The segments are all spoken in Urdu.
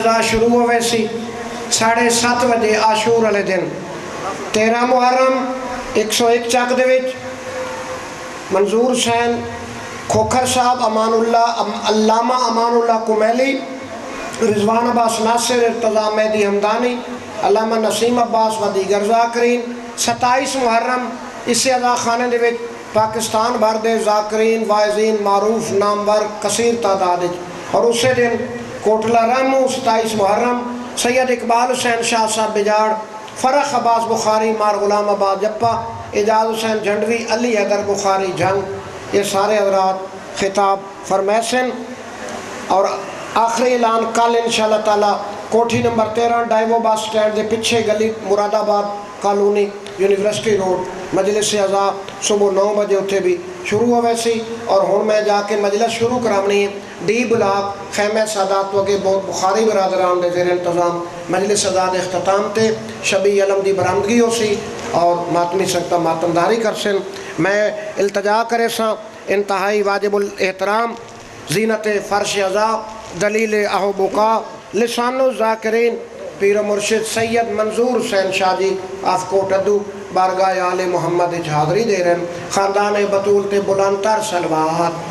شروع ہوئے سی 7:30 بجے عاشور والے دن 13 محرم 101 چک دے وچ منظور حسین کھوکھر صاحب امان اللہ علامہ امان اللہ کمیلی رضوان عباس ناصر ارتضیٰ مہدی حمدانی علامہ نسیم عباس و دیگر ذاکرین 27 محرم اس ادا خانے دے وچ پاکستان بھر دے ذاکرین واعظین معروف نامور کثیر تعداد اور اسی دن کوٹلہ رامو 27 محرم سید اقبال حسین شاہ صاحب بجاڑ فرخ عباس بخاری مار غلام آباد جپا اعجاز حسین جھنڈوی علی حیدر بخاری جھنگ یہ سارے حضرات خطاب فرمیسن اور آخری اعلان کل انشاءاللہ تعالی کوٹھی نمبر 13 ڈائیو بس سٹینڈ دے پیچھے گلی مراد آباد کالونی یونیورسٹی روڈ مجلس اعضاء صبح 9 بجے اتھے بھی شروع ہوئے سی اور ہون میں جا کے مجلس شروع کرامنی ہے ڈی بلاک خیمہ سادات وگے بہت بخاری برادران دے زیر انتظام مجلس ازاد اختتام تے شبی علم دی برامدگی ہو سی اور ماتمی سکتا ماتمداری کرسن میں التجا کرے سا انتہائی واجب الاحترام زینت فرش ازا دلیل اہو بقا لسان الذاکرین پیر مرشد سید منظور حسین شاہ جی آف کوٹ ادو بارگاہ آل محمد حاضری دے رہے ہیں خاندان بطول تے بلندتر سلوات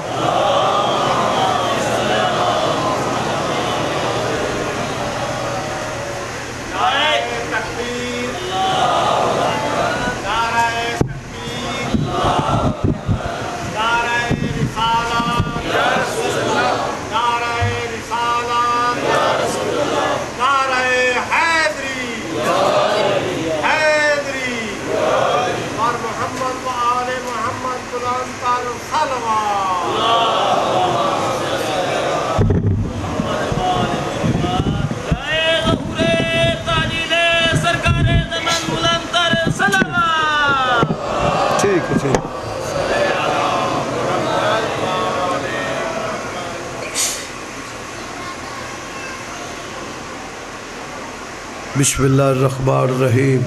بسم اللہ الرحمن الرحیم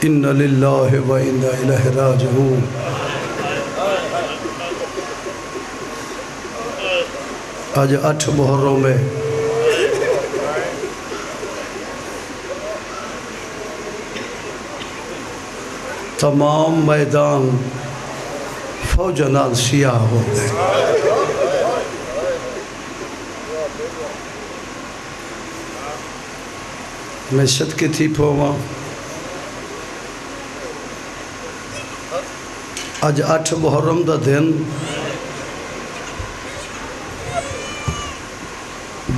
ان للہ و انا الیہ راجعون آج 8 محرم میں تمام میدان فوج نال سیاہ ہو گئے میں صدقے تھی پھوما آج 8 محرم دا دن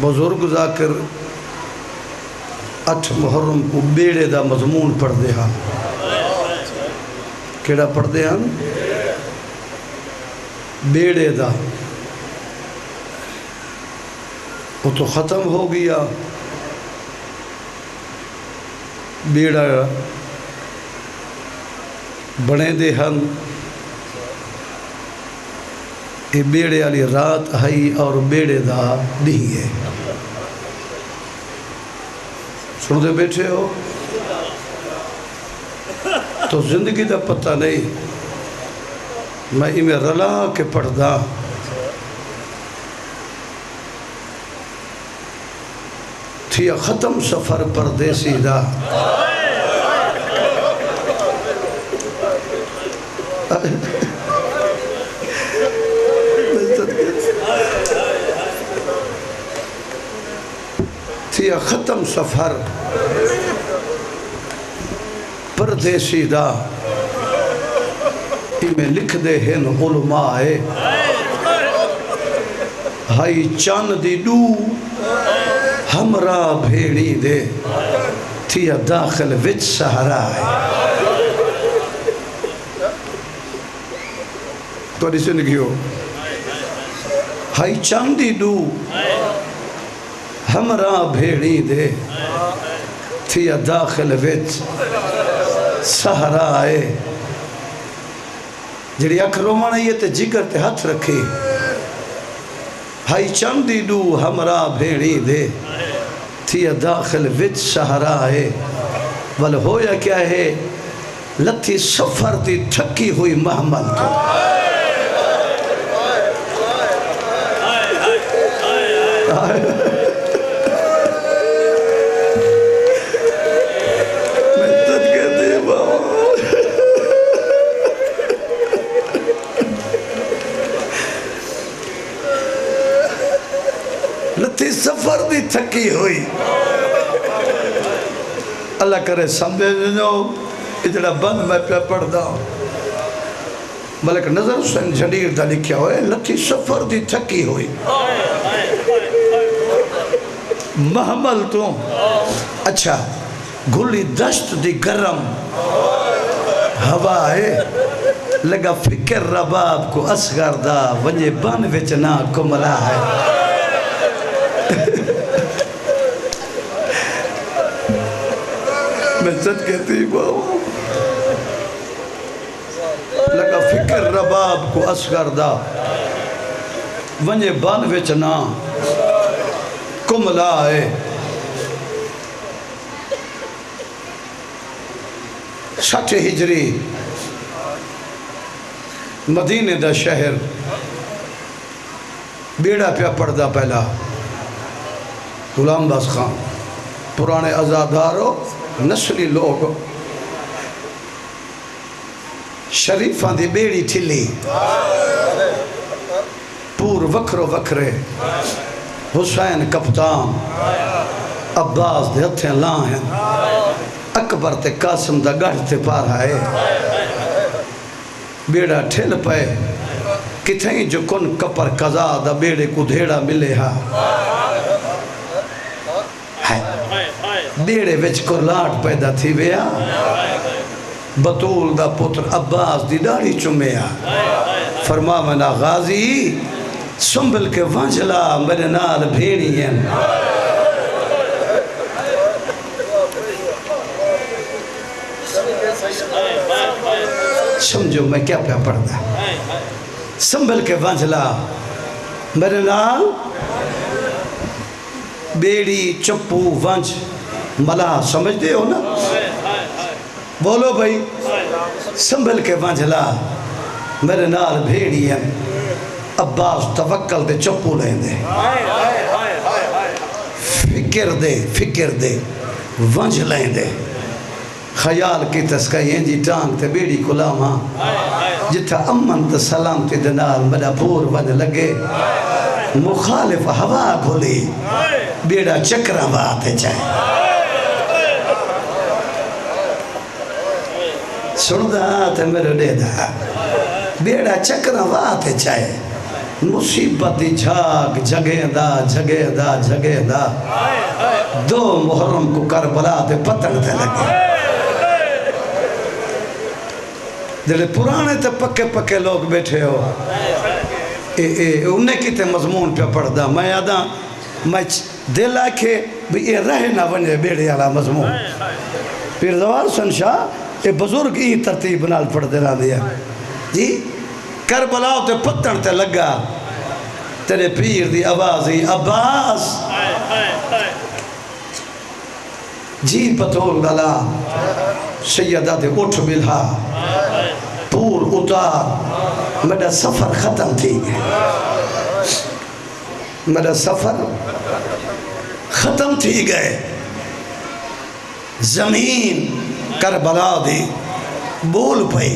بزرگ ذاکر 8 محرم کو بیڑے دا مضمون پڑھ دے ہاں کیڑا پڑھ دے ہاں بیڑے دا وہ تو ختم ہو گیا بیڑا بنے دے ہن یہ بیڑے والی رات آئی اور بیڑے دا نہیں ہے سن دے بیٹھے ہو تو زندگی دا پتہ نہیں میں میں رلا کے پڑھ دا تھیا ختم سفر پردیسی دا تھیا ختم سفر پردیسی دا میں لکھ دے ہن علماء ہائی چاند دی ڈو ہمراہ بھیڑی دے تھیا داخل وچ سہرا ہے تو نہیں سن گئو ہائی چاندی ڈو ہمراہ بھیڑی دے تھیا داخل وچ سہرا ہے جڑی اکھ رومانا یہ تے جگر تے ہاتھ رکھے ہائی چاندی ڈو ہمراہ بھیڑی دے تھیا داخل وچ سہرا ہے ول ہویا کیا ہے لتھی سفر دی تھکی ہوئی محمل تو سفر دی تھکی ہوئی اللہ کرے سمجھو اتنا بند میں پہ پڑھ دا ملک نظر حسین جنیر دا لکھیا ہوئے لٹھی سفر دی تھکی ہوئی محمل تو اچھا گھلی دشت دی گرم ہوا ہے لگا فکر رباب کو اصغر دا ونجے بان وچنا کملا ہے میں سچ کہتی ہوں لگا فکر رباب کو اصغر دا ونجے بان وچنا کملا ہے 60 ہجری مدینے دا شہر بیڑا پیا پڑھدا پہلا غلام باز خان پرانے ازادارو نسلی لوگ شریفاں دی بیڑی ٹھلی پور وکھرو وکھرے حسین کپتان عباس دے ہتھیں لاہیں اکبر تے قاسم دا گھڑ تے پارا ہے بیڑا ٹھل پے کتھیں جو کن کپر قضا دا بیڑے کو دھیڑا ملے ہا بیڑے وچ کو لاٹ پیدا تھی ویا بطول دا پتر عباس دی داڑی چمیا فرماونا غازی سنبل کے وانجلا میرے نال بھیڑی ہیں سمجھو میں کیا پہ پڑھتا سنبھل کے وانجلا میرے نال بیڑی چپو وانج ملا سمجھ دے ہو نا بولو بھائی سنبھل کے وانجلا میرے نال بھیڑی ہیں عباس توکل دے چپو لیں دے فکر دے وانج لیں دے خیال کی تسکائیں جی ٹانگ تے بیڑی کلاما جتھا امن تے سلام تے دنال میرا پور ون لگے مخالف ہوا گھولی بیڑا چکرہ باتے چاہے سندہ تے میرے دے دا بیڑا چکرہ باتے چاہے مصیبت دی جھاگ جگہ دا دو محرم کو کربلا تے پتن تے لگے جلے پرانے تے پکے لوگ بیٹھے ہو انہیں کی تے مضمون پہ پڑھ دا میں یاداں میں دل آکھے بھی یہ رہ نہ بنے بیڑے والا مضمون پھر زوار سنشاہ یہ بزرگ ہی ترتیب نال پڑھ دے رہا دیا جی کربلاؤ تے پتن تے لگا تیرے پیر دی آوازی عباس جی پتول گلا سیدہ دے اٹھ بلہا پور اتار میرا سفر ختم تھی گئے میرا سفر ختم تھی گئے زمین کربلا دی بول پئی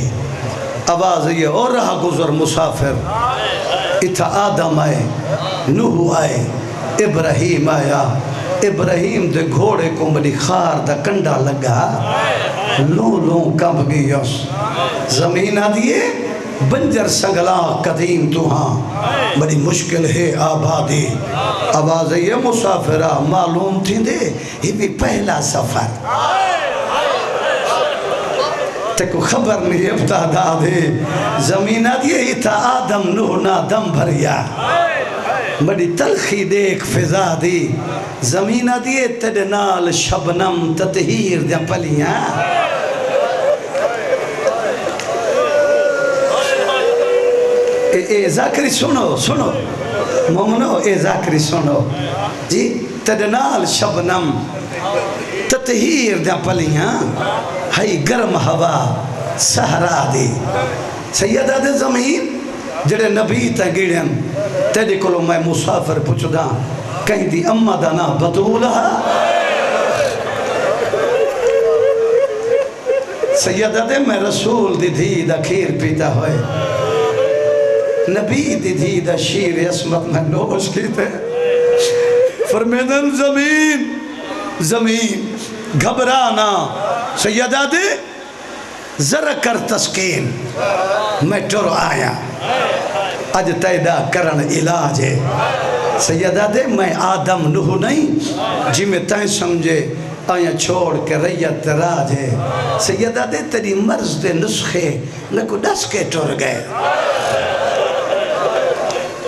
آواز یہ اور رہا گزر مسافر اتھا آدم آئے نوح آئے ابراہیم آیا ابراہیم دے گھوڑے کو ملی خار دا کنڈا لگا لو کب گئی اس زمین آدھیے بنجر سنگلا قدیم تو ہاں بڑی مشکل ہے آبادی آواز یہ مسافرہ معلوم تھی دے یہ بھی پہلا سفر تکو خبر نہیں ابتدا دے زمین آدھیے اتھا آدم نوح نا دم بھریا بڑی تلخی دیکھ فضا دی زمین آدھیے تیرے نال شبنم تطہیر دیا پلیاں اے ذاکری سنو مومنو اے ذاکری سنو جی تیرے نال شبنم تطہیر دیا پلیاں ہائی گرم ہوا سہرا دی سیدہ دے زمین جڑے نبی تا گیڑن تیرے کلو میں مسافر پچھ دا کہیں دی امہ دا نا بطولہ سیدہ دے میں رسول دی دھی دا کھیر پیتا ہوئے نبی دی دھی دا شیر عصمت میں نوش کیتے فرمیدن زمین زمین گھبرانا سیدہ دے ذرا کر تسکین میں ٹر آیا اج تیدا کرن علاج ہے سیدہ دے میں آدم نوح نہیں جی میں تائیں سمجھے آیا چھوڑ کے ریت راج ہے سیدہ دے تیری مرض دے نسخے لکو ڈس کے ٹر گئے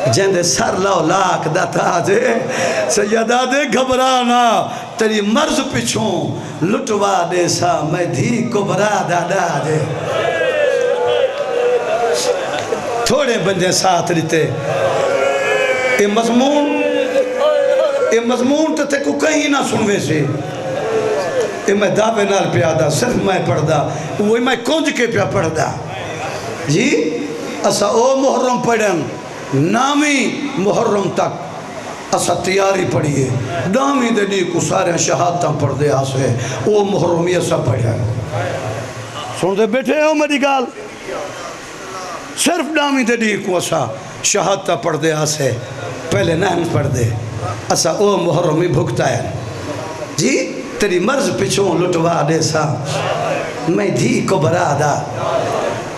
جہندے سر لو لاکھ دا تاج ہے سیدہ دے گھبرانا تیری مرض پچھوں لٹوا دے سا میں دھی کو برا دا داج ہے تھوڑے بندے ساتھ لیتے اے مضمون تے تے کو کہیں نہ سنوے سے اے میں دعوے نال پیادا صرف میں پڑھ دا وہی میں کنج کے پیا پڑھ دا جی اسا او محرم پڑھن نامی محرم تک اسا تیاری پڑھئے نامی دے دی کو سارے شہادتاں پڑھ دے آسے او محرم یہ سب پڑھیں سن دے بیٹھے ہو میری گال صرف نامی دے دی کو اسا شہادتاں پڑھ دے آسے پہلے نہن پڑھ دے اسا او محرم ہی بھگتا ہے جی تیری مرض پچھوں لٹوا دے سا میں دھی کو برا دا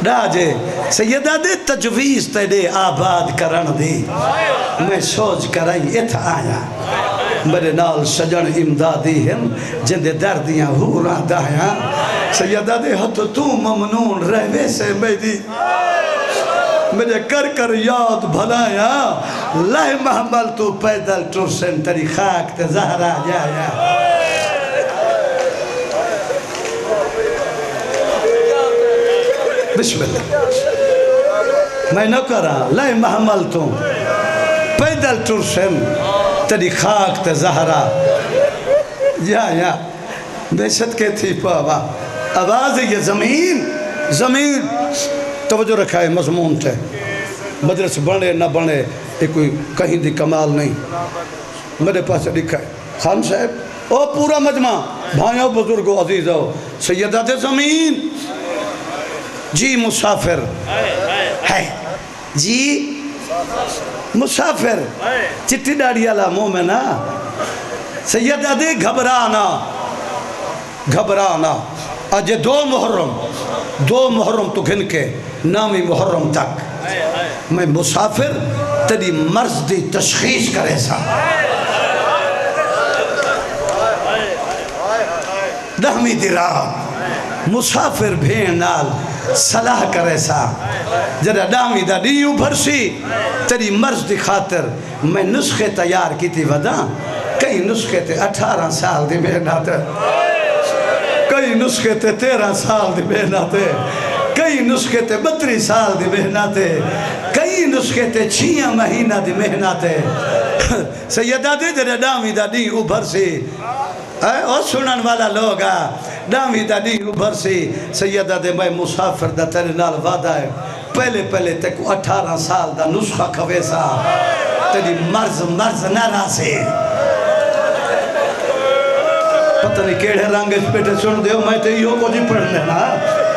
ڈاجے سیدہ دے تجویز تے دے آباد کرن دی میں سوچ کرائیں ات آیا میرے نال سجن امدادی ہم جندے دردیاں ہورا دایا سیدہ دے ہتھ تو ممنون رہوے سے میری میرے کر کر یاد بھلایا لہ محمل تو پیدل ٹرسن تری خاک تے زہرا جایا بسم اللہ میں نہ کرا لائے محمل تو پیدل ٹرسن تیری خاک تے زہرا یا بے صدقے تھی پاوا آواز ہے یہ زمین توجہ رکھا ہے مضمون تھے مدرس بنے نہ بنے یہ کوئی کہیں دی کمال نہیں میرے پاس لکھا ہے خان صاحب او پورا مجمع بھائیوں بزرگوں عزیزوں سیدہ دے زمین جی مسافر ہے جی مسافر چٹی ڈاڑی والا مومنا سیدہ دے گھبرانا آج دو محرم تو گھن کے نامی محرم تک میں مسافر تیری مرض دی تشخیص کرے سا دہمی دی رات مسافر بھین نال صلاح کرے سا جرہ ڈامی دا دیو بھرسی تیری مرض دی خاطر میں نسخے تیار کی تھی ودا کئی نسخے تے 18 سال دی محنت کئی نسخے تے 13 سال دی محنت کئی نسخے تے 32 سال دی محنت کئی نسخے تے 6 مہینہ دی محنت سیدہ دے جرہ ڈامی دا دیو بھرسی اور سنن والا لوگا ڈامی دا دیو بھرسی سیدہ دے میں مسافر دا تیرے نال وعدہ ہے پہلے تے کو 18 سال دا نسخہ کھوے سا تیری مرض نہ راسے پتہ نہیں کیڑے رنگ اس پیٹے سن دیو میں تے یہ کو جی پڑھنے نا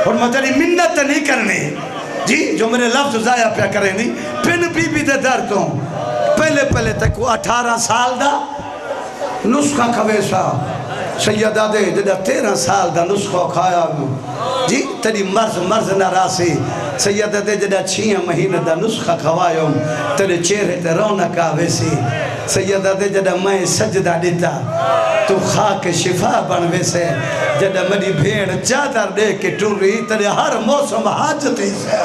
اور میں تیری منت نہیں کرنی جی جو میرے لفظ ضائع پیا کریں دی پن بی دے درتوں پہلے تے کو 18 سال دا نسخہ کھوے سا سیدہ دے جدہ 13 سال دا نسخہ کھایا جی تیری مرض نہ راسی سیدہ دے جدہ 6 مہینہ دا نسخہ کھوایا تیرے چہرے تے رونق آوے سی سیدہ دے جدہ میں سجدہ دیتا تو خاک شفا بنوے سے جدہ میری بھیڑ چادر دے کے ٹوری تیرے ہر موسم حاجتے سے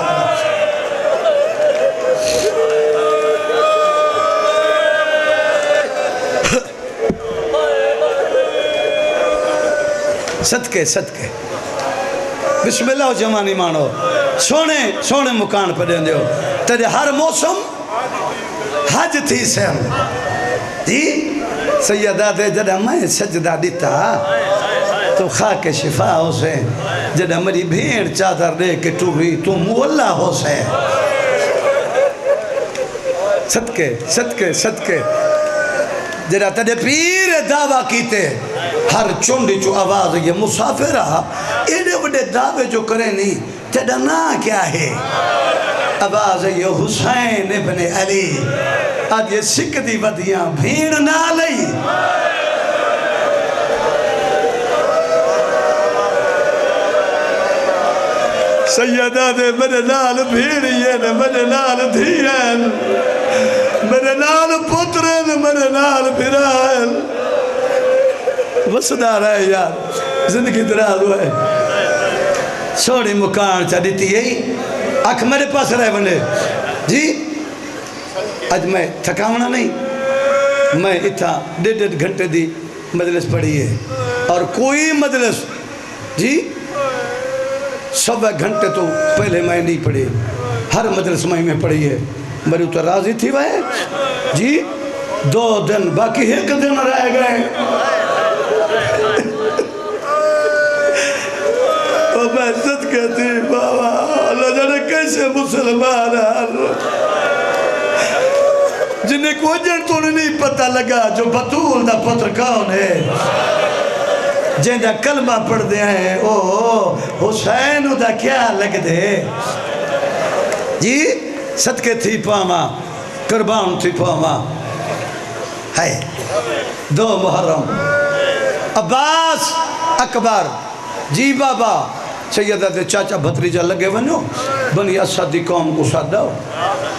صدقے بسم اللہ جمانی مانو سونے مکان پر دیں دیو تیرے ہر موسم حج تھی سیم جی سیدہ دے جدہ میں سجدہ دیتا تو خاک شفا ہو سے جدہ میری بھیڑ چادر دے کے ٹوری تو مولا ہو سے صدقے جدہ تیرے پیر دعویٰ کیتے ہر چونڈی چو آواز یہ مسافرہ ایڈے بڑے دعوے جو کریں نہیں تیرا نا کیا ہے آواز ہے یہ حسین ابن علی آج یہ سکھ دی ودیاں بھیڑ نہ لئی سیدہ دے میرے نال بھیڑیے میرے نال دھیان میرے نال پترین میرے نال بھرائن وسدہ رہے یار زندگی دراز ہوئے سوڑی مکان چا دیتی ہے آنکھ میرے پاس رہے بندے جی آج میں تھکاونا نہیں میں اتھا 1.5 گھنٹے دی مجلس پڑھی ہے اور کوئی مجلس جی 100 گھنٹے تو پہلے میں نہیں پڑھی ہر مجلس میں پڑھی ہے میری تو راضی تھی وہ جی 2 دن باقی 1 دن رہ گئے اور میں صدقہ تھی بابا اللہ جانے کیسے مسلمان جنہیں کو جن تو نہیں پتہ لگا جو بطول دا پتر کون ہے جن دا کلمہ پڑھ دے ہیں او حسین دا کیا لگ دے جی صدقے تھی پاما قربان تھی پاما ہے 2 محرم عباس اکبر جی بابا سیدہ دے چاچا بھتریجہ لگے ونو بنی اسد دی قوم کو سادہ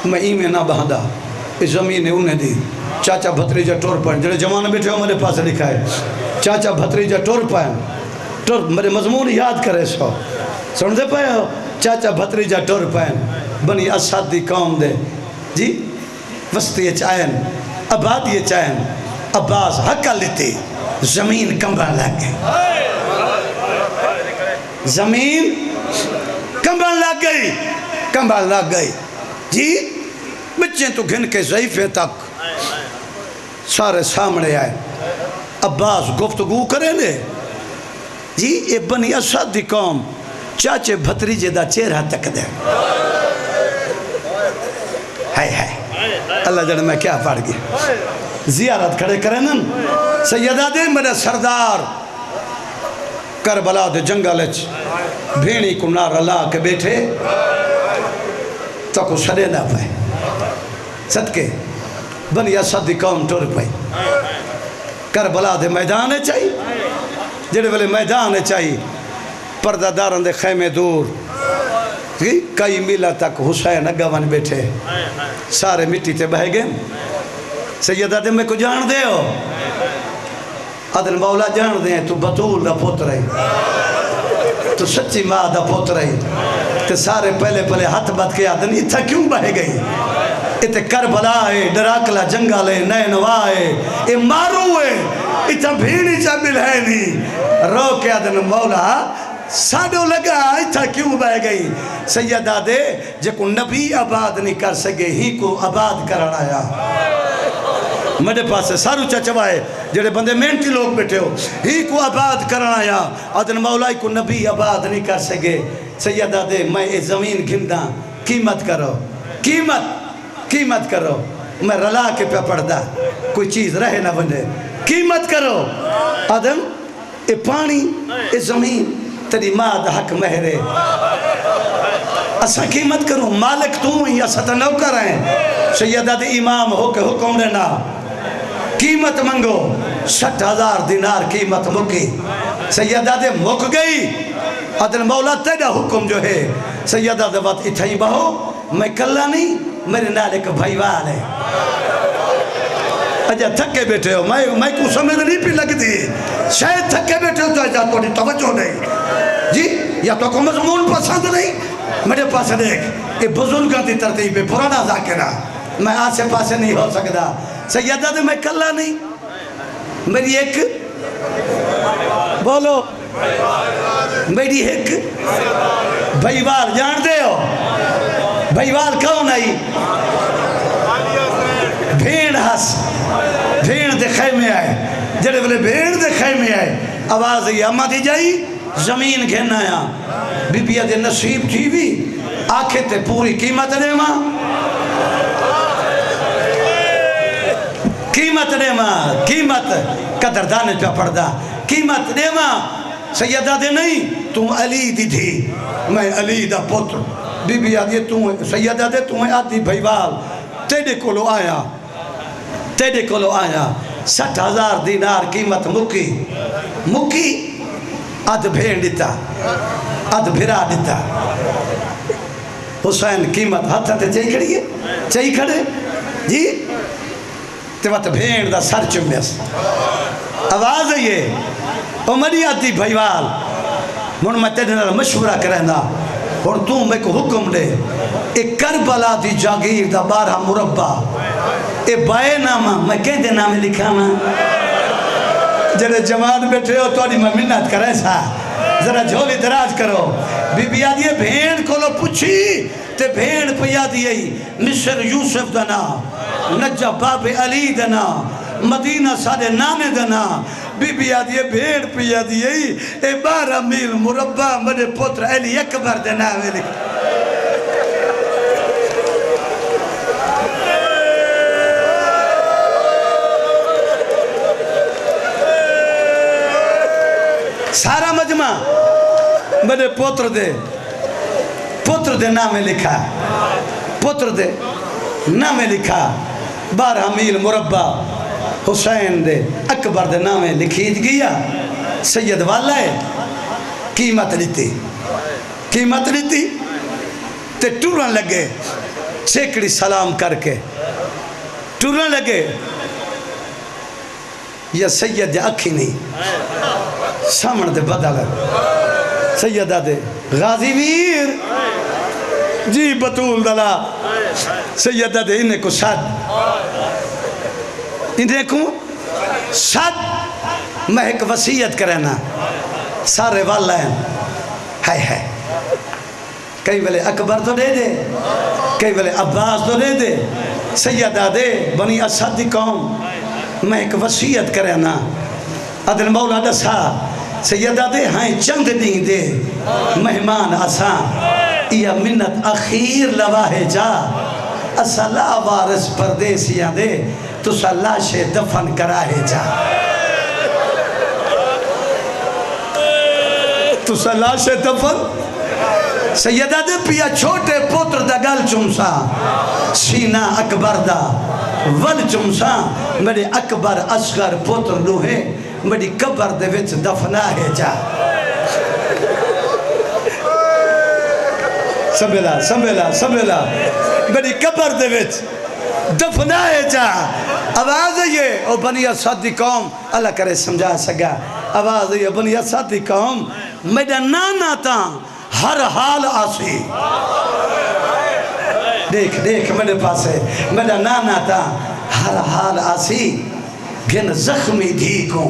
میں ایمیں نہ بہندہ اس زمین نے انہیں دی چاچا بھتریجہ ٹور پائن جنہیں جوان بیٹھے ہو میرے پاس لکھا ہے چاچا بھتریجہ ٹور پائن ٹور میرے مضمون یاد کرے سو سن دے پائے ہو چاچا بھتریجہ ٹور پائن بنی اسد دی قوم دے جی وسطی چائن آبادی چائن عباس حقہ لیتی زمین کمبر لگ گئی زمین کمبر لگ گئی جی بچے تو گھن کے ضعیفے تک سارے سامنے آئے عباس گفتگو کرے لے جی یہ بنی اسد دی قوم چاچے بھتریجے دا چہرہ تک دے ہائے اللہ جڑے میں کیا پڑھ گیا زیارت کھڑے کریں نا سیدہ دے میرے سردار کربلا دے جنگلچ بھیڑی کو نار اللہ کے بیٹھے تو کو سڑے نہ پائے صدقے بنی اسد دی قوم ٹور پائی کربلا دے میدان چاہی جڑے والے میدان چاہی پردہ دارن دے خیمے دور کئی میلہ تک حسین اگوان بیٹھے سارے مٹی تے بہ گئے سیدہ دے میں کو جان دے ہو عدل مولا جان دے تو بطول دا پوتر ہے تو سچی ماں دا پوتر ہے تے سارے پہلے ہاتھ بات کے آدن اتھا کیوں بہ گئی اتھے کربلا ہے ڈراکلا جنگل ہے نینوا ہے اے مارو ہے اتھا بھیڑی چا مل ہے نہیں رو کے آدن مولا ساڑھو لگا اتھا کیوں بہ گئی سیدہ دے جے کو نبی آباد نہیں کر سکے ہی کو آباد کرنا آیا میرے پاس سے سارو چچوائے جڑے بندے محنتی لوگ بیٹھے ہو ہی کو آباد کرنا آیا آدن مولا کو نبی آباد نہیں کر سکے سیدہ دے میں اس زمین گھندہ قیمت کرو قیمت کرو میں رلا کے پہ پڑھدا کوئی چیز رہے نہ بندے قیمت کرو آدم اے پانی اے زمین تیری ماں دا حق مہرے اسا قیمت کرو مالک تو ہی اسا تا نوکر ہیں سیدہ دے امام ہو کے حکم دینا قیمت منگو 60,000 دینار قیمت مکی سیدہ دے مک گئی عدل مولا تیرا حکم جو ہے سیدہ دے بات اتھائی بہو میں کلہ نہیں میرے نال ایک بھائیوال ہے اجا تھکے بیٹھے ہو میں کو سمجھ نہیں پی لگ دی شاید تھکے بیٹھے ہو تو اجا تو توجہ نہیں جی یا تو کو مضمون پسند نہیں میرے پاس دیکھ یہ بزرگاں دی ترتیب ہے پرانا ذاکرہ میں آسے پاسے نہیں ہو سکتا سیدہ دے میں کلہ نہیں میری ایک بولو میری ایک بھائیوال جان دے ہو بھائیوال کون آئی بھیڑ ہس بھیڑ دے خیمے آئے جڑے بلے بھیڑ دے خیمے آئے آواز ہے اما دی جائی زمین گھن آیا بی بی دے نصیب تھی بھی آنکھیں تے پوری قیمت دے ماں قیمت دے ماں قیمت قدردانے پہ پڑھدا قیمت دے ماں سیدہ دے نہیں تم علی دی تھی میں علی دا پتر بی بی آدھی سیدہ دے تمہیں آدھی بھائیوال تیرے کولو آیا 60,000 دینار قیمت مکی اد بھیڑ دیتا اد بھرا دیتا حسین قیمت ہاتھ تے چاہی کھڑے جی تے وقت بھیڑ دا سر چمیس آواز ہے یہ مری آتی بھائیوال من میں تیرے نال مشورہ کرنا اور تو میں کو حکم دے ایک کربلا دی جاگیر دا 12 مربع اے بائے نامہ میں کہہ دے نامے لکھا ماں جنہیں جوان بیٹھے ہو تو میں منت کرے سا ذرا جھولی دراز کرو بی بی آدھی بھیڑ کو لو پوچھی تے بھیڑ پیا دیئے مصر یوسف دنا نجہ باب علی دنا مدینہ سارے نانے دنا بی بی آدھی بھیڑ پیا دیئے اے 12 میل مربع میرے پتر علی اکبر دنا میرے سارا مجمع میرے پتر دے نامے لکھا پتر دے نامے لکھا 12 میل مربع حسین دے اکبر دے نامے لکھی گیا سید والا ہے قیمت لیتی تے ٹورن لگے سیکڑی سلام کر کے ٹورن لگے یا سید دے اکھی نہیں سامن دے بدل سیدہ دے غازی ویر جی بطول دلا سیدہ دے انہیں کو صد میں ایک وسیعت کرنا سارے والا ہے کئی ویلے اکبر تو دے دے کئی ویلے عباس تو دے دے سیدہ دے بنی اسد دی قوم میں ایک وسیعت کرنا عدل مولا دسا سیدہ دے ہائیں چند نہیں دے مہمان آسان یا منت اخیر لواہ جا اسا لا وارث پردیسیاں دے تو سا لاش دفن کراہے جا تو سا لاش دفن سیدہ دے پیا چھوٹے پتر دا گل چمسا سینہ اکبر دا ول چمسا میرے اکبر اصغر پتر لوہے میری قبر دے وچ دفنا ہے جا سنبھلا میری قبر دے وچ دفنا ہے جا آواز ہے یہ او بنی اسد دی قوم اللہ کرے سمجھا سکا آواز ہے یہ بنی اسد دی قوم میرا نانا تا ہر حال آسی دیکھ میرے پاس ہے میرا نانا تا ہر حال آسی گھن زخمی دھی کو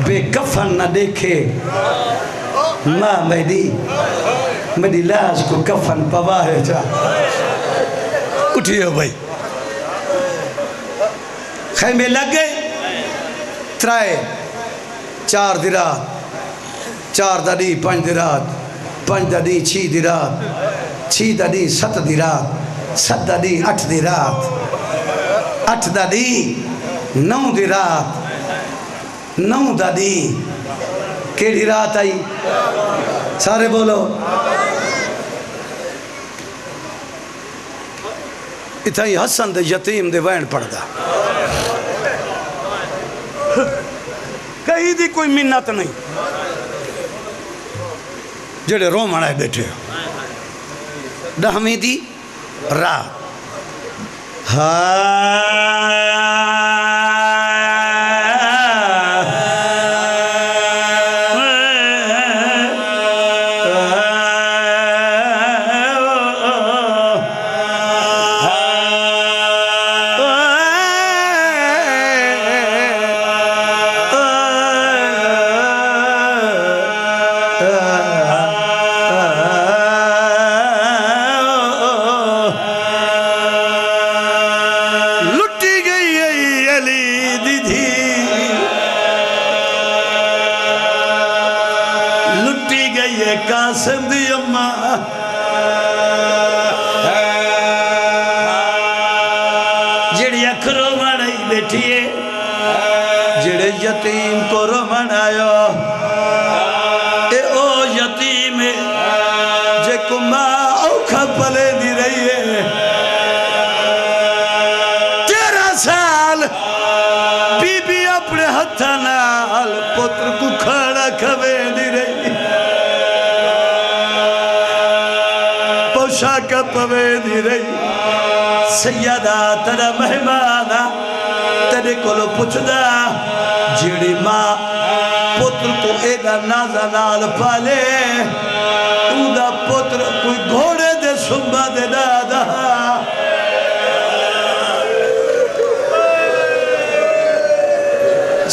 بے کفن نہ دیکھے ماں میری لاش کو کفن پوا ہے جا اٹھئے بھائی خیمے لگ گئے 4 دی رات 4 دا دی 5 دی رات 5 دا دی 6 دی رات 6 دا دی 7 دی رات 7 دا دی 8 دی رات 8 دا دی 9 دی رات 9 دا دی کیڑی رات آئی سارے بولو اتھائی حسن دے یتیم دے وین پڑھ دا کہیں دی کوئی منت نہیں جڑے رو مڑائے بیٹھے ہو 10ویں دی رات یتیم کو رو منایو اے او شاکہ پوے دی رہی سیدہ تیرا مہمانا تیرے کولو پچھدا جیڑی ماں پتر کو ایڈا نازا نال پالے اُدا پتر کوئی گھوڑے دے سنبا دے دادا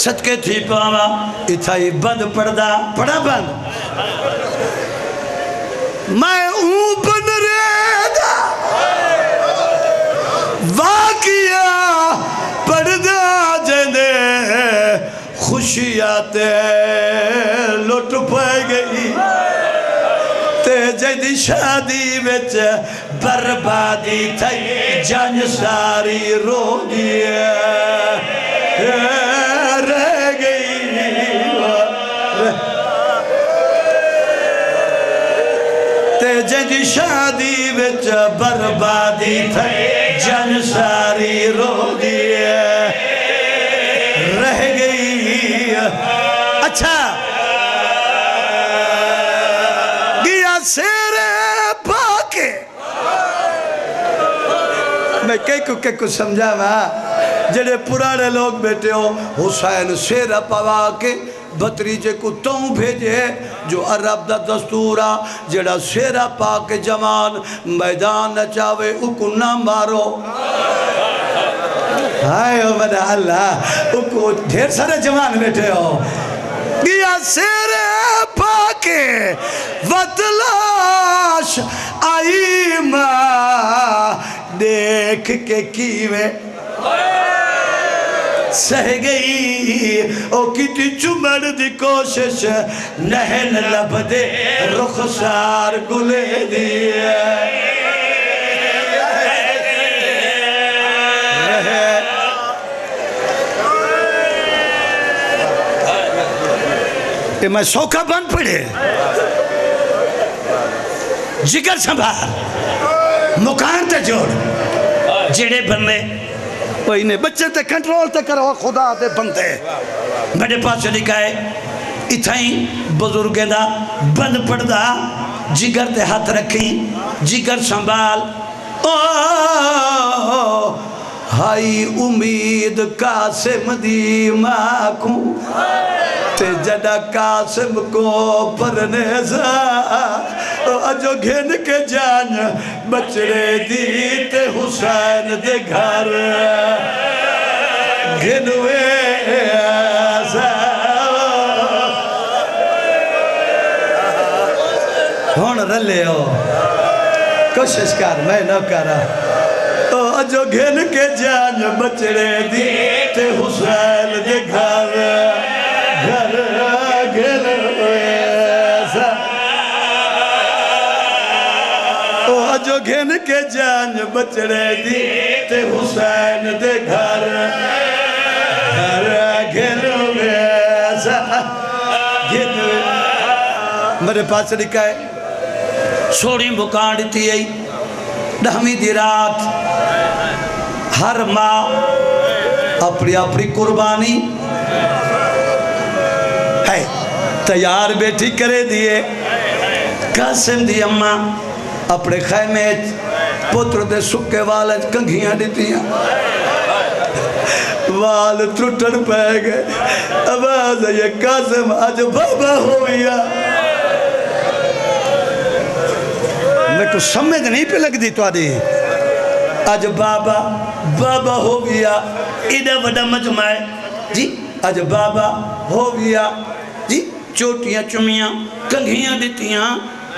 صدقے تھی پاوا اتھائی بند پڑھدا پڑھا بند میں بن ریدہ واقعہ پڑھدا جنے خوشیاتے لٹ پائے گئی تے جدی شادی وچ بربادی تھئی جان ساری رو گیا رہ گئی تے جدی شادی وچ بربادی تھئی جان ساری رو گیا رہ گئی اچھا گیا سیرے پاکے میں کئی کو سمجھا ماں جڑے پرانے لوگ بیٹے ہو حسین سیرہ پوا کے بھتریجے کو توں بھیجے جو عرب دا دستورا جڑا سیرہ پا کے جوان میدان نہ چاہوے اکو نہ مارو ہائے عمد اللہ اکو ڈھیر سارے جوان بیٹھے ہو گیا سیرے پاکے وطلاش آئی ماں دیکھ کے کیوے سہ گئی او کتی چمڑ دی کوشش نہن لب دے رخسار گلے دیئے کہ میں سوکھا بند پڑے جگر سنبھار مکان تے جوڑ جڑے بندے وہ انہیں بچے تے کنٹرول تے کرو خدا تے بندے میرے پاس لکھا ہے اتھائیں بزرگیں دا بند پڑ دا جگر تے ہاتھ رکھیں جگر سنبھال ہائی امید قاسم دی ماں کو تے جڑا قاسم کو پرنے سا اجو گھن کے جان بچڑے دی تے حسین دے گھر گھنوے سا ہون رلے ہو کوشش کر میں نہ کرا اجو گھن کے جان بچڑے دی تے حسین دے گھر گھنوے سا جو گھن کے جان بچڑے دی تے حسین دے گھر گھنوے سا گھنوے میرے پاس لکھا ہے سوڑی مکان تھی ای دہمی دی رات ہر ماں اپنی قربانی ہے تیار بیٹھی کرے دیئے قاسم دی اماں اپنے خیمے پتر دے سکے والج کنگھیاں دیتیاں وال ترٹڑ پہ گئے آواز یہ قاسم آج بابا ہویا میں کو سمجھ نہیں پہ لگ دی تو آدھی آج بابا ہویا ایڈا وڈا مجمع ہے جی آج بابا ہویا جی چوٹیاں چمیاں کنگھیاں دیتیاں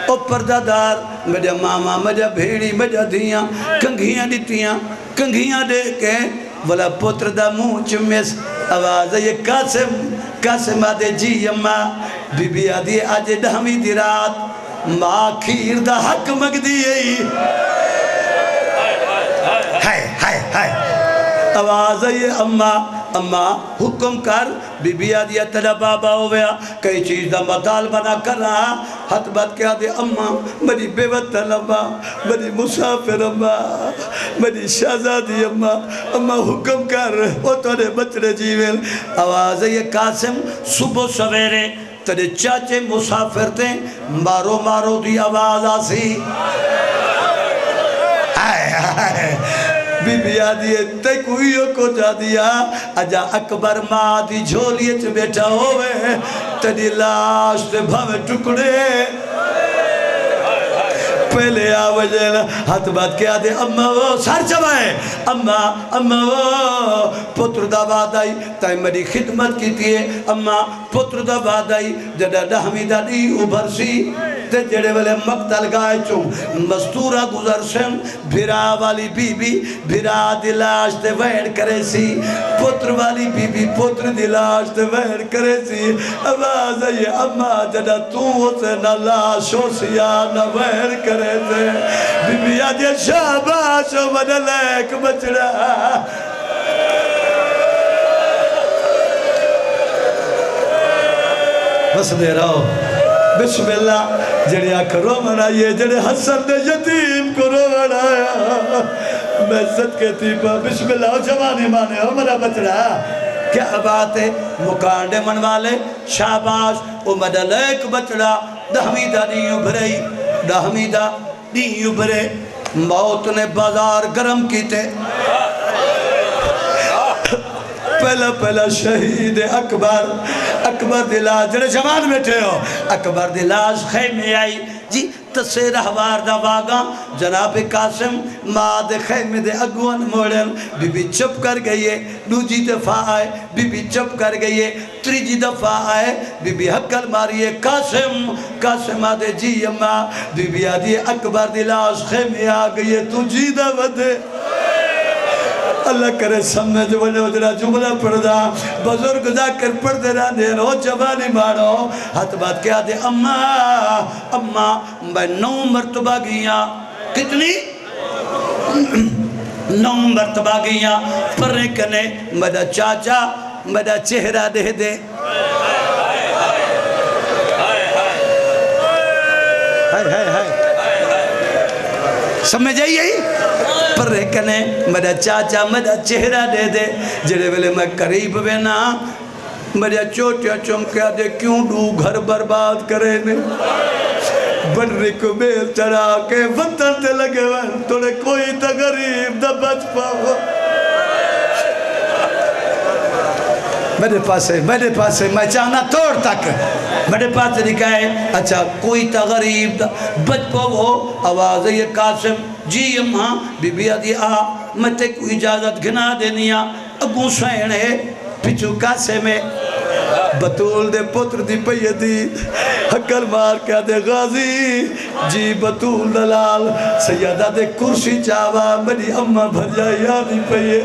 او پردہ دار میرے ماما میرے بھیڑی میرے دھیاں کنگھیاں دیتیاں کنگھیاں دے کے بولا پتر دا منہ چمیس آواز ہے یہ قاسم آدھے جی اماں بی بی آدھے آج دہمی دی رات ماں کھیر دا حق مگ دیئے ہائے آواز ہے یہ اماں حکم کر بی بی آدھیا تیرا بابا ہویا کئی چیز دا مطالبہ نہ کر رہا حت بات کیا دے اماں میری بے وطن اماں میری مسافر اماں میری شہزادی اماں حکم کر وہ تورے بچڑے جیویل آواز ہے یہ قاسم صبح سویرے تیرے چاچے مسافر تھے مارو دی آواز آسی بی بی آدھی ہے تے کوئیوں کو جا دیا اجا اکبر ماں دی جھولیے چ بیٹھا ہوئے تیری لاش تے بھاوے ٹکڑے پہلے آوجے ہاتھ بات کیا دے اممہ وہ سار چبائے اممہ وہ پتر دا باد آئی تائی میری خدمت کی تیئے اممہ پتر دا باد آئی جڑا ڈہمی دا دی اوبھر سی تے جڑے والے مقتل گائے چون مستورہ گزر سن بھرا والی بی بی بھرا دلاش تے ویڑ کرے سی پتر والی بی بی پتر دلاش تے ویڑ کرے سی آواز آئی اممہ جڑا تو اسے نہ لاشو سیا نہ ویڑ کرے سی بی بی آدھی شاباش و مدلیک بچڑا بس دے رہو بسم اللہ جڑے آکھرو منائیے جڑے حسن دے یتیم کو رو منایا میں صدقے تیپا بسم اللہ جوانی مانے ہو مرا بچڑا کیا بات ہے مکانڈے من والے شاباش او مدلیک بچڑا دہمیدہ نہیں ابھرئی دہمیدہ نہیں ابھرے موت نے بازار گرم کیتے پہلا شہید اکبر دلاش جڑے جوان بیٹھے ہو اکبر دلاش خیمے آئی جی تسے رہوار دا واگا جناب قاسم ماں دے خیمے دے اگوان موڑن بی بی چپ کر گئیے دوجی دفعہ آئے بی بی چپ کر گئیے تریجی دفعہ آئے بی بی حقل ماریے قاسم آدھے جی اممہ بی بی آدھی اکبر دلاش خیمے آ گئیے تو جی دا ودے اللہ کرے سمجھ وجہ وجہ جملہ پڑھ دا بزرگ دا کر پڑھ دے رہنے رو جوانی مانو ہاتھ بات کیا دے اممہ میں 9 مرتبہ گیا کتنی 9 مرتبہ گیا پر رکنے میرا چاچا میرا چہرہ دے دے سمجھ آئی پر رکنے میرا چاچا میرا چہرہ دے دے جڑے ویلے میں قریب بینا میرا چوٹیا چمکیا دے کیوں ڈو گھر برباد کرے نے بنری کو بیل چڑھا کے وطن تے لگے ون توڑے کوئی تا غریب دا بچ پاو میرے پاسے میں چاہنا توڑ تک میرے پاس لکھائے اچھا کوئی تا غریب دا بچ پاو آواز ہے یہ قاسم جی اماں بی بی آدھی میں تے کوئی اجازت گھنا دینیا اگوں سوین ہے پچھو کاسے میں بطول دے پتر دی پئی دی حقل مار کیا دے غازی جی بطول دلال سیدہ دے کرسی چاوا میری اممہ بھر جائی آنی پئی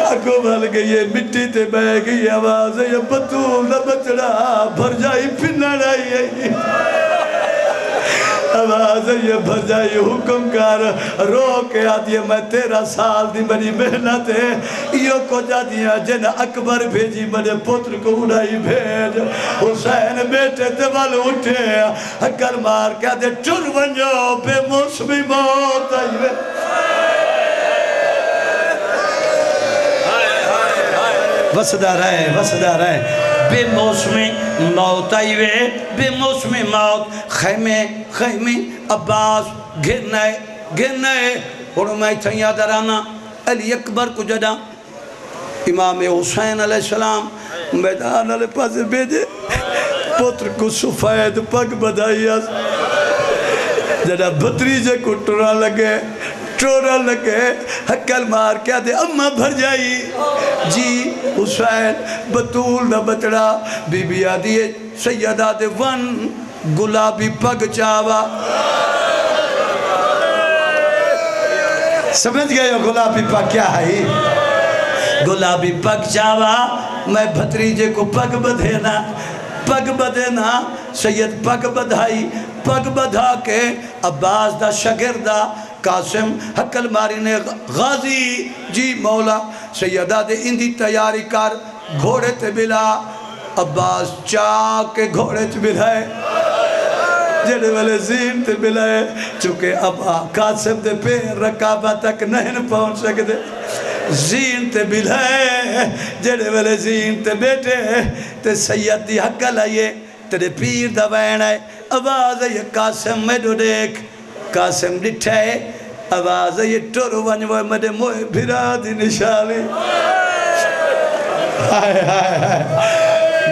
اگو بھل گئی مٹی تے بہ گئی آواز ہے بطول دا بچڑا بھر جائی پھنہ رہی آواز یہ بھر جائی حکم کر رو کے آدھی میں 13 سال دی بڑی محنت ہے یہ کو جا دیا جن اکبر بھیجی میرے پتر کو اڑائی بھیج حسین بیٹے تے وال اٹھے حکر مار کے آدھے چن ونجو بے موسمی موت آئی وسدہ رہے بے موسمی موت آئی وے بے موسمی موت خیمے عباس گھرنائے اور میں تھا یاد رانا علی اکبر کو جدا امام حسین علیہ السلام میدان علیہ پاس بیجے پتر کو سفید پگ بدائی جدا بطریجے کو ٹورا لگے حقل مار کیا دے اممہ بھر جائی جی حسین بطول دا بچڑا بی بی آدھی سیدہ دے ون گلابی پگ چاوا سمجھ گئے ہو گلابی پگ کیا ہے گلابی پگ چاوا میں بھتریجے کو پگ بدھینا سید پگ بدھائی پگ بدھا کے عباس دا شگردہ قاسم حقل ماری نے غازی جی مولا سیدہ دے اندی تیاری کر گھوڑے تے بلا عباس چاک کے گھوڑے تے بلائے جڑے والے زین تے بلائے چونکہ اب قاسم دے پیر رکابہ تک نہیں پہنچ سکتے زین تے بلائے جڑے والے زین تے بیٹے تے سید دی حقل آئیے تیرے پیر دا بین آئے آواز ہے قاسم میں دو دیکھ قاسم ڈٹھائے آواز یہ ٹورو ونجوے مدے موئے بھرا دی نشانی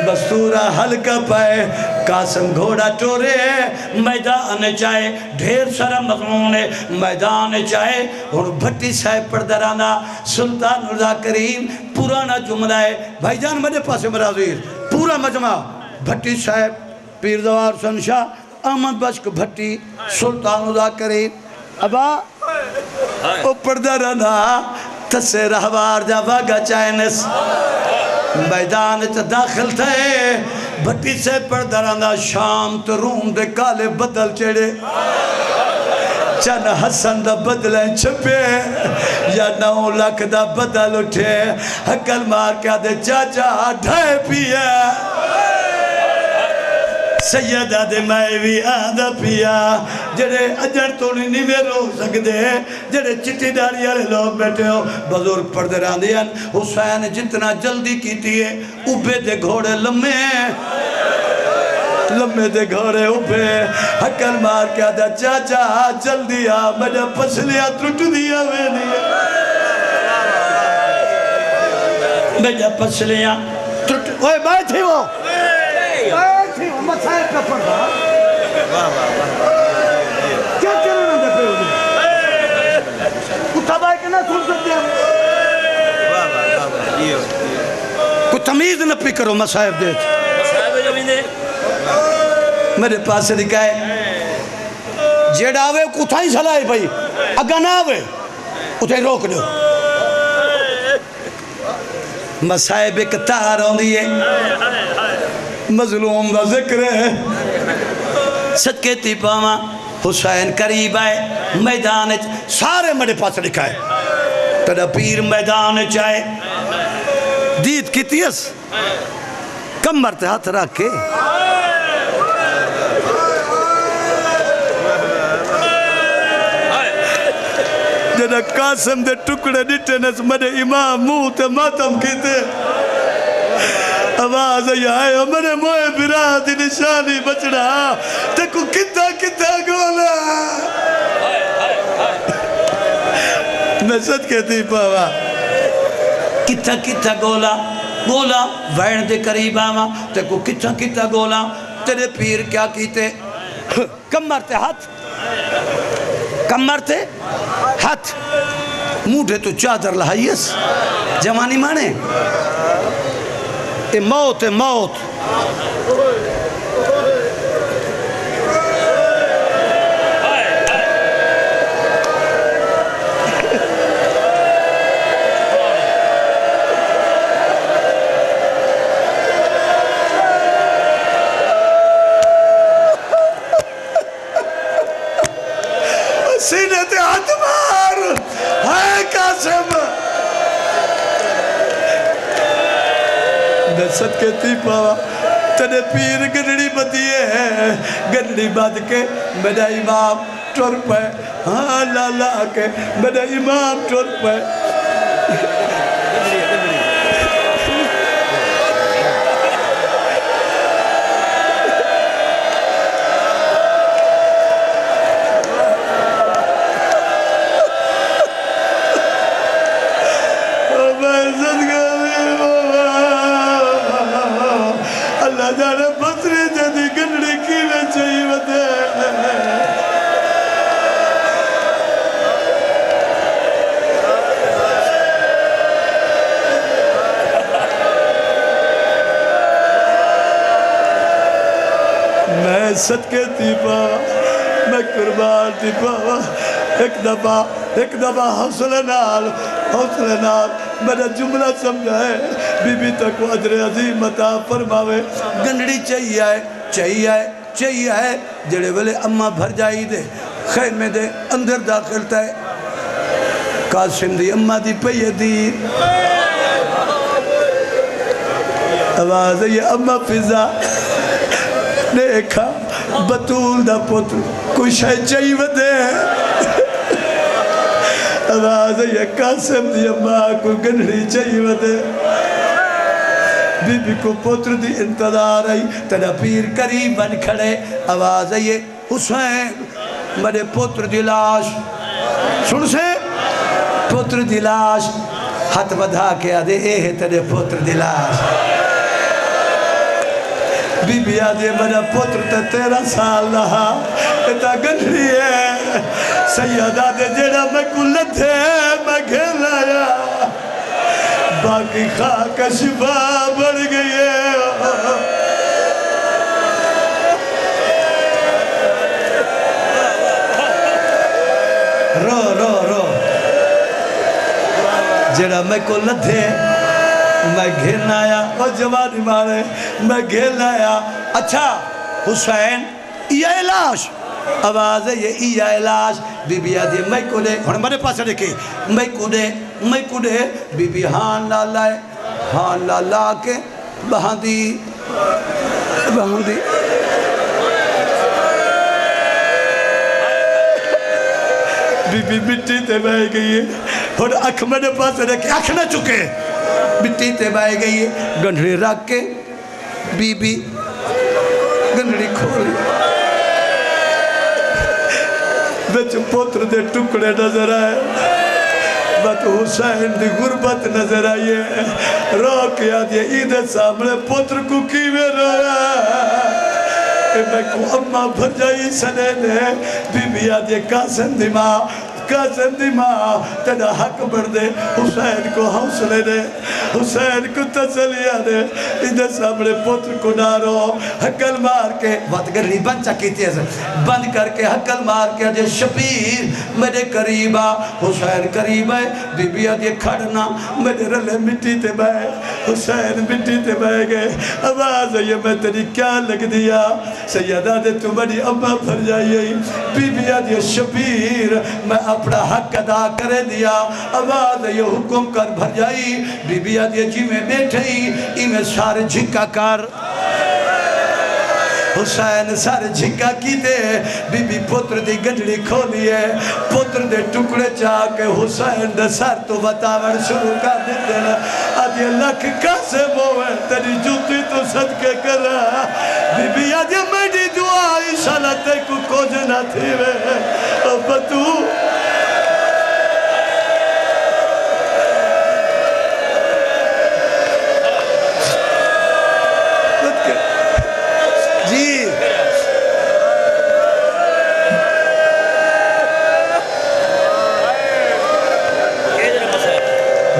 مستورہ حلقہ پائے قاسم گھوڑا ٹورے میدان چاہے ڈھیر سارا مضمون ہے میدان چاہے اور بھٹی صاحب پردرانا سلطان رضا کریم پرانا جملہ ہے بھائی جان میرے پاس مرازیر پورا مجمع بھٹی صاحب پیردوار سنشاہ احمد بشک بھٹی سلطان رضا کریم ابا او پردرانا تسے رہوار جا واگا چائنس میدان تا داخل تھے بھٹی سے پردرانا شام تو روم دے کالے بدل چڑے چن حسن دا بدلیں چھپے یا 9 لاکھ دا بدل اٹھے حکل مار کیا دے چاچا ڈھائے پیا سیدہ دے مائیوی آدھا پیا جڑے اجڑ تو نہیں میرو سکتے جڑے چٹی ڈاری والے لوگ بیٹھے ہو بزرگ پردران دیان حسین جتنا جلدی کیتی ہے اوپے دے گھوڑے لمے دے گھوڑے اوپے حکل مار کیا دا چاچا جلدی آ مجھے پسلیاں ٹوٹ دیا میں نہیں مجھے پسلیاں ٹوٹ اوئے بات تھی وہ مسائل کا پڑھا کیا کرنا دے پہ ہوگی کتا بائی کے نہ سن سکتے ہیں کوئی تمیز نہ پی کرو مسائل دے میرے پاس سے دکھائے جیڑا آوے کتا ہی سلائے بھائی اگا نہ آوے اتھے روک دو مسائب ایک تار ہوں دیئے مظلوم دا ذکر ہے صدقے تی پاما حسین قریب آئے میدان سارے میرے پاس لکھائے تڑا پیر میدان چاہے دید کی تیس کمر تے ہاتھ رکھ کے جنہ قاسم دے ٹکڑے ڈٹنس میرے امام منہ تے ماتم کیتے آواز آئے ہمارے موئے برا دی نشانی بچڑا تکو کتا گولا میں صدقے تھی پاوا کتا گولا وین دے قریب آما تکو کتا گولا تیرے پیر کیا کیتے کمر تے ہاتھ موڑے تو چادر لہائیس جوانی مانے اے موت سینے تے ہاتھ مار ہے قاسم نسد کے تی پاوا تنے پیر گنڑی بدیے ہیں گنڑی بد کے میرا امام ٹور پہ ہاں لالا کے میرا امام ٹور پہ جانے بسری جدی گنڑی کی میں چاہیے بتے میں صدقے تھی پاوا میں قربان تھی پاوا ایک دفعہ حوصلہ نال میرا جملہ سمجھائے بی بی تک عجر عظیم عطا فرماوے گنڑی چاہیے آئے جڑے والے اممہ بھر جائی دے خیمے دے اندر داخل تائے قاسم دی اممہ دی پہیے دیر آواز ہے یہ اممہ فضا نیکھا بطول دا پتر کوئی شاید چاہیے دے آواز ہے یہ قاسم دی اممہ کو گنڑی چاہیے دے بی بی کو پتر دی انتظار آئی تیرا پیر قریب بن کھڑے آواز ہے یہ حسین میرے پتر دی لاش سن سے پتر دی لاش ہاتھ بدھا کے آدھے اے ہے تیرے پتر دی لاش بی بی آدھے میرا پتر تے 13 سال رہا اتا گنڈری ہے سیدہ دے جڑا میں کلت ہے میں گھر آیا باقی خاک شفا بڑھ گئی ہے رو رو رو جڑا میں کو لدھے میں گھن آیا اور جوانی مارے میں گھن آیا اچھا حسین یہ لاش آواز ہے یہ لاش بی بی آدھی میں کو لے ہمارے پاس رکھے میں کو دے بی بی ہاں لالا کے بہاندی بی بی مٹی تے بہ گئی ہے اور اکھ میرے پاس رکھے اکھ نہ چکے مٹی تے بہ گئی ہے گنڈھڑی رکھ کے بی بی گنڈھڑی کھولی بچ پتر دے ٹکڑے نظر آئے بات حسین دی غربت نظر آئیے رو کے آدھے عید سامنے پتر کو کیویں رویا میں کو اممہ بھر جائی سنے نے بی بی آدھے قاسم دی ماں تیرا حق بڑھ دے حسین کو حوصلے دے حسین کو تسلیہ دے ادھر سامنے پتر کو نارو حقل مار کے بات گرنی بند چکی تھی ایسے بند کر کے حقل مار کے آجے شبیر میرے قریبا حسین قریب ہے بی بی آدھے کھڑنا میرے رلے مٹی تے بائے حسین مٹی تے بائے گئے آواز ہے یہ میں تیری کیا لگ دیا سیدہ دے تو بڑی اممہ بھر جائیے بی بی آدھے شبیر میں اپنا حق ادا کرے دیا آواز یہ حکم کر بھر جائی بی بی آدھے جی میں بیٹھئی ای میں سارے جھکا کر حسین سارے جھکا کی دے بی بی پتر دی گنڈڑی کھولی ہے پتر دے ٹکڑے چاہ کے حسین دے سر تو بتاور شروع کر دیتے نا آدھے لکھ کسے موے تیری جوتی تو صدقے کرا بی بی آدھے میری دعا انشاءاللہ تے کو کوجنا تھی وے اب تو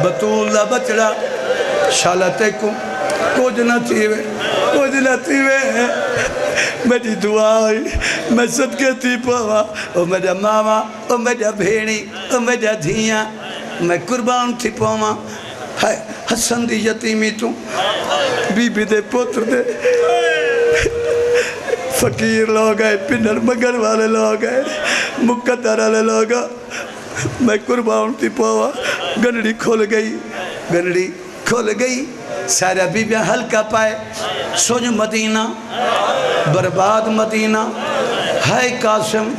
بطولہ بچڑا شالتے کو کچھ نہ تھی وے میری دعائی میں صدقے تھی پوا او میرا ماما او میرا بھیڑی او میرا دھیاں میں قربان تھی پوا حسن دی یتیمی تو بی بی دے پتر دے فقیر لوگ آئے پنر مگر والے لوگ آئے مقدر والے لوگ میں قربان تھی پوا گنڈی کھول گئی سارا بی بیاں ہلکا پائے سوج مدینہ برباد مدینہ ہائے قاسم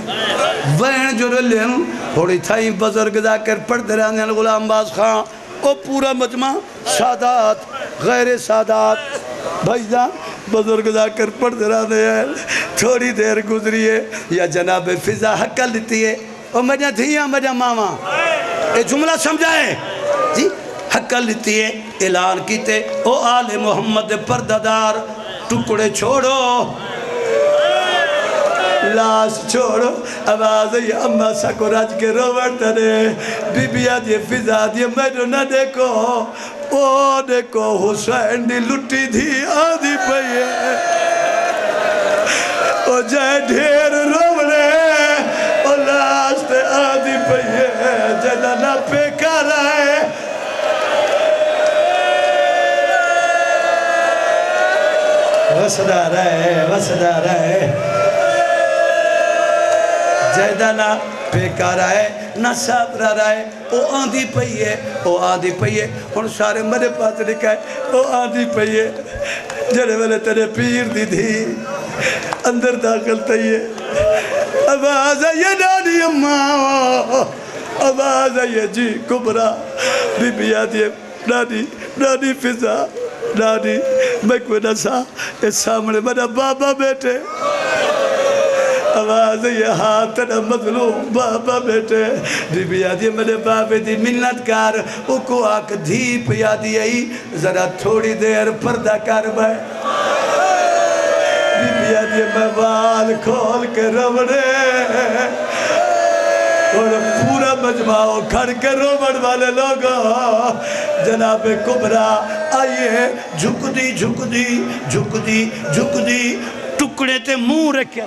وین جو رلین ہوڑی تھائی بزرگ دا کر پڑھ درانے غلام باز خان او پورا مجمع سادات غیر سادات بھائی جان بزرگ دا کر پڑھ درانے تھوڑی دیر گزری ہے یا جناب فضا حق لیتی ہے او میرا دھیاں میرا ماما اے جملہ سمجھائے جی حق لیتی ہے اعلان کیتے او آل محمد پردادار ٹکڑے چھوڑو لاش چھوڑو آواز یہ اممہ سکو راج کے روڑتا نے بی بی آدھی فضا دی میرے نہ دیکھو او دیکھو حسین دی لٹی دھی آدھی پئیے او جائے ڈھیر روڑے او لاش تے آدھی پئیے جنہ نہ پیکا رہے وسدہ رہے جیدانہ پیکا رہے نہ سابرہ رہے او آندھی پئیے ان سارے مرے پاس لکھائے او آندھی پئیے جڑے والے تیرے پیر دی تھی اندر داخل تئیے آواز آئیے نانی اممہ آواز آئیے جی کبرا بی بی آدھی نانی فضا نانی میں کوئی نسا اس سامنے میرا بابا بیٹے آواز یہ ہاتھ نہ مظلوم بابا بیٹے بی بی آدھی میرے بابے دی منت کار او کو آکھ دھیپ یادی آئی ذرا تھوڑی دیر پردہ کر بھائی بی بی آدھی میں بال کھول کے روڑے اور پورا مجمع کھڑ کے روڑ والے لوگوں جناب کبرا آئیے جھک دی جھک دی جھک دی جھک دی ٹکڑے تے منہ رکھیا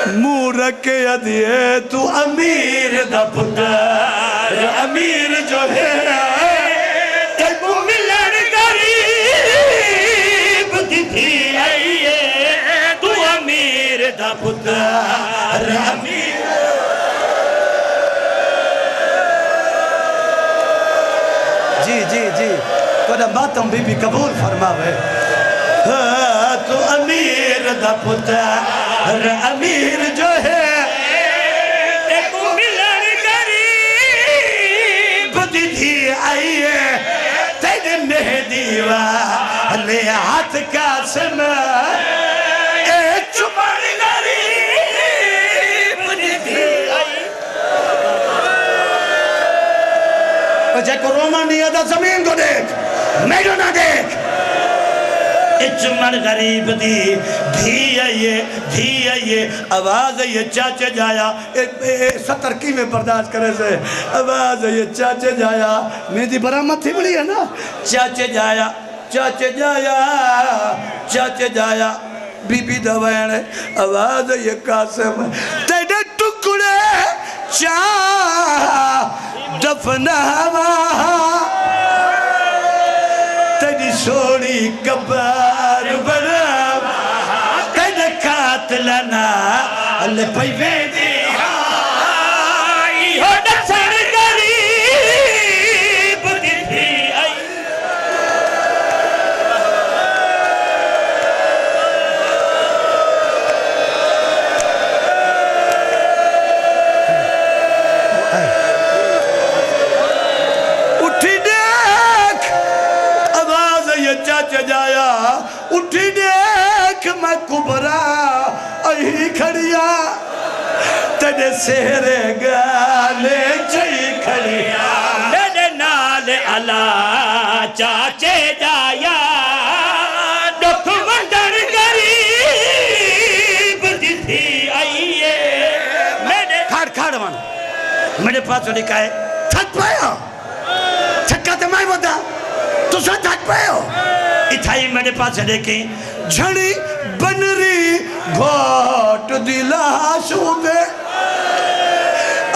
منہ رکھے دیئے تو امیر دا پتر امیر جو ہے تیکو ملن غریب دی تھی آئیے تو امیر دا پتر امیر جی جی جی کوئی ماتم بی بی قبول فرماوے تو امیر دا پتر امیر جو ہے ایک ملن غریب دی تھی آئیے تیرے مہدی والے ہاتھ قاسم ایک چپڑ غریب دی تھی آئیے جے کو رومان نہیں آدھا زمین کو دیکھ میرے نہ دیکھ چمڑ غریب دی دھی آئیے آواز آئیے چاچے جایا ستر کی میں برداشت کرے سے آواز آئیے چاچے جایا میری برامت تھی بڑی ہے نا چاچے جایا بی بی دوائنے آواز آئیے قاسم تیرے ٹکڑے چاہ دفنہ تیری سوڑی کبار برام تیرے قاتلنا اللہ پہی ویدی آئی ہو نصر غریب دی تھی آئی اٹھی دیکھ آواز یہ چاچے جایا اٹھی دیکھ میں کبرا اہی کھڑیا تیرے سہرے گالے چاہی کھڑیا میرے نال اللہ چاچے جایا دکھ وندر غریب دی تھی آئیے کھڑ من میرے پاس لکھا ہے تھک پایا تھکا تو میں بتا تو سا تھک پائے ہو اتھائی میرے پاس دیکھیں جھڑی بنری گھوٹ دلا شوبے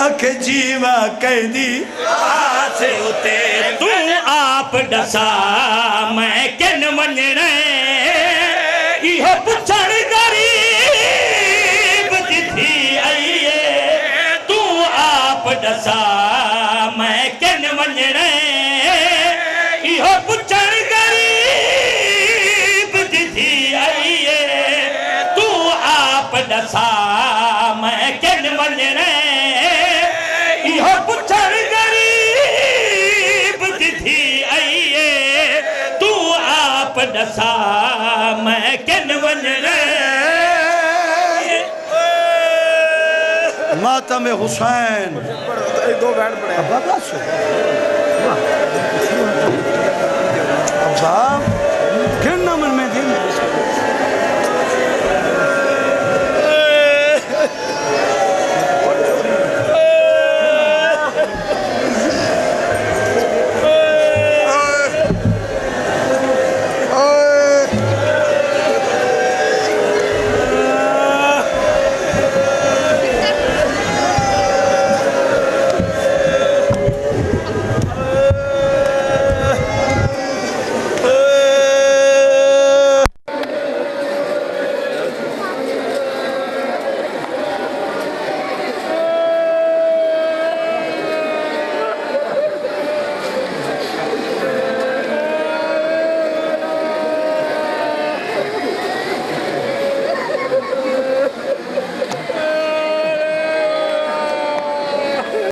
اکھ جیوہ قیدی آسے ہوتے تو آپ ڈسا میں کن مننے یہ پچھڑ غریب دی تھی آئیے تو آپ ڈسا میں کن مننے یہ پچھڑ غریب دی تھی آئیے تو آپ ڈسا میں کن مننے یہ پچھڑ غریب دی تھی آئیے تو آپ ڈسا میں کن مننے ماتم حسین دو بیٹھ پڑے اب صاحب